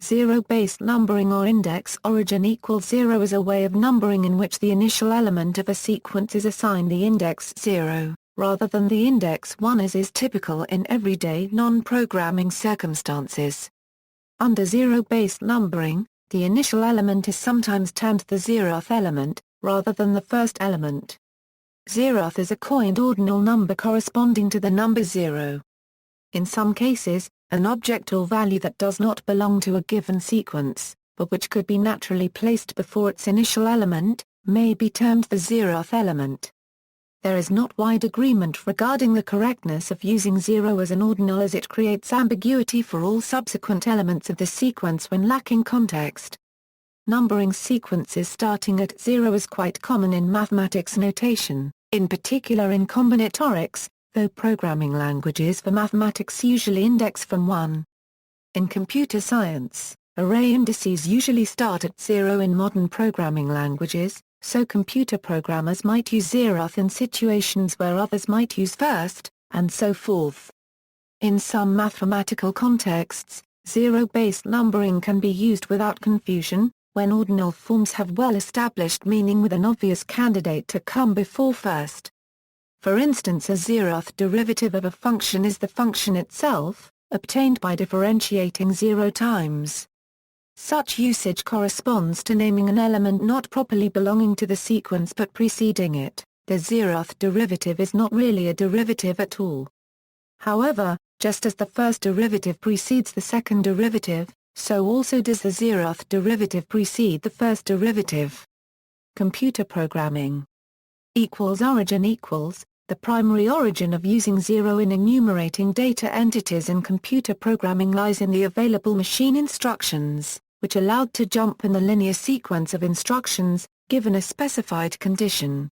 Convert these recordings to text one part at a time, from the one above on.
Zero-based numbering or index origin equals 0 is a way of numbering in which the initial element of a sequence is assigned the index 0, rather than the index 1 as is typical in everyday non-programming circumstances. Under zero-based numbering, the initial element is sometimes termed the zeroth element, rather than the first element. Zeroth is a coined ordinal number corresponding to the number 0. In some cases, an object or value that does not belong to a given sequence, but which could be naturally placed before its initial element, may be termed the zeroth element. There is not wide agreement regarding the correctness of using 0 as an ordinal, as it creates ambiguity for all subsequent elements of the sequence when lacking context. Numbering sequences starting at 0 is quite common in mathematics notation, in particular in combinatorics, though programming languages for mathematics usually index from 1. In computer science, array indices usually start at 0 in modern programming languages, so computer programmers might use zeroth in situations where others might use first, and so forth. In some mathematical contexts, zero-based numbering can be used without confusion, when ordinal forms have well-established meaning with an obvious candidate to come before first. For instance, a zeroth derivative of a function is the function itself, obtained by differentiating 0 times. Such usage corresponds to naming an element not properly belonging to the sequence but preceding it. The zeroth derivative is not really a derivative at all. However, just as the first derivative precedes the second derivative, so also does the zeroth derivative precede the first derivative. Computer programming origin equals, the primary origin of using 0 in enumerating data entities in computer programming lies in the available machine instructions, which allowed to jump in the linear sequence of instructions, given a specified condition.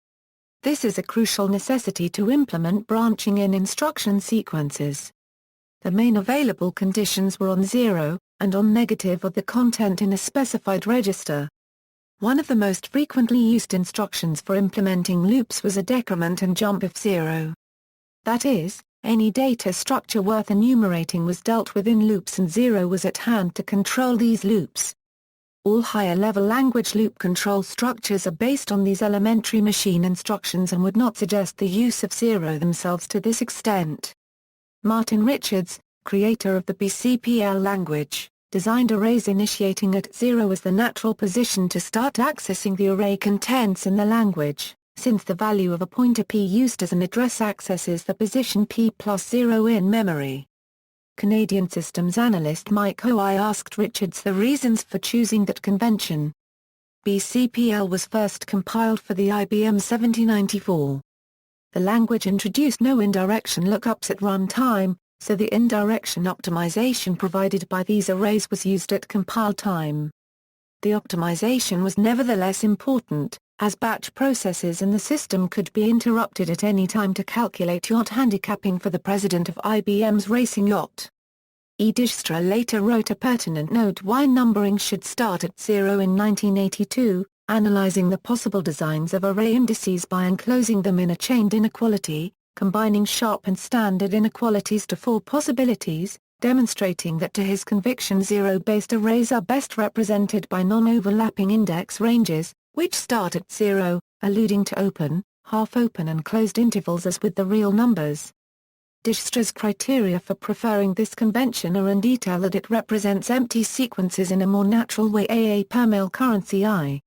This is a crucial necessity to implement branching in instruction sequences. The main available conditions were on 0, and on negative of the content in a specified register. One of the most frequently used instructions for implementing loops was a decrement and jump if 0. That is, any data structure worth enumerating was dealt with in loops and 0 was at hand to control these loops. All higher-level language loop control structures are based on these elementary machine instructions and would not suggest the use of 0 themselves to this extent. Martin Richards, creator of the BCPL language, designed arrays initiating at 0 as the natural position to start accessing the array contents in the language, since the value of a pointer p used as an address accesses the position p plus 0 in memory. Canadian systems analyst Mike Hoey asked Richards the reasons for choosing that convention. BCPL was first compiled for the IBM 7094. The language introduced no indirection lookups at runtime, so the indirection optimization provided by these arrays was used at compile time. The optimization was nevertheless important, as batch processes in the system could be interrupted at any time to calculate yacht handicapping for the president of IBM's racing yacht. E. Dijkstra later wrote a pertinent note why numbering should start at 0 in 1982, analyzing the possible designs of array indices by enclosing them in a chained inequality, combining sharp and standard inequalities to 4 possibilities, demonstrating that to his conviction zero-based arrays are best represented by non-overlapping index ranges, which start at 0, alluding to open, half-open and closed intervals as with the real numbers. Dijkstra's criteria for preferring this convention are in detail that it represents empty sequences in a more natural way, a per male currency I.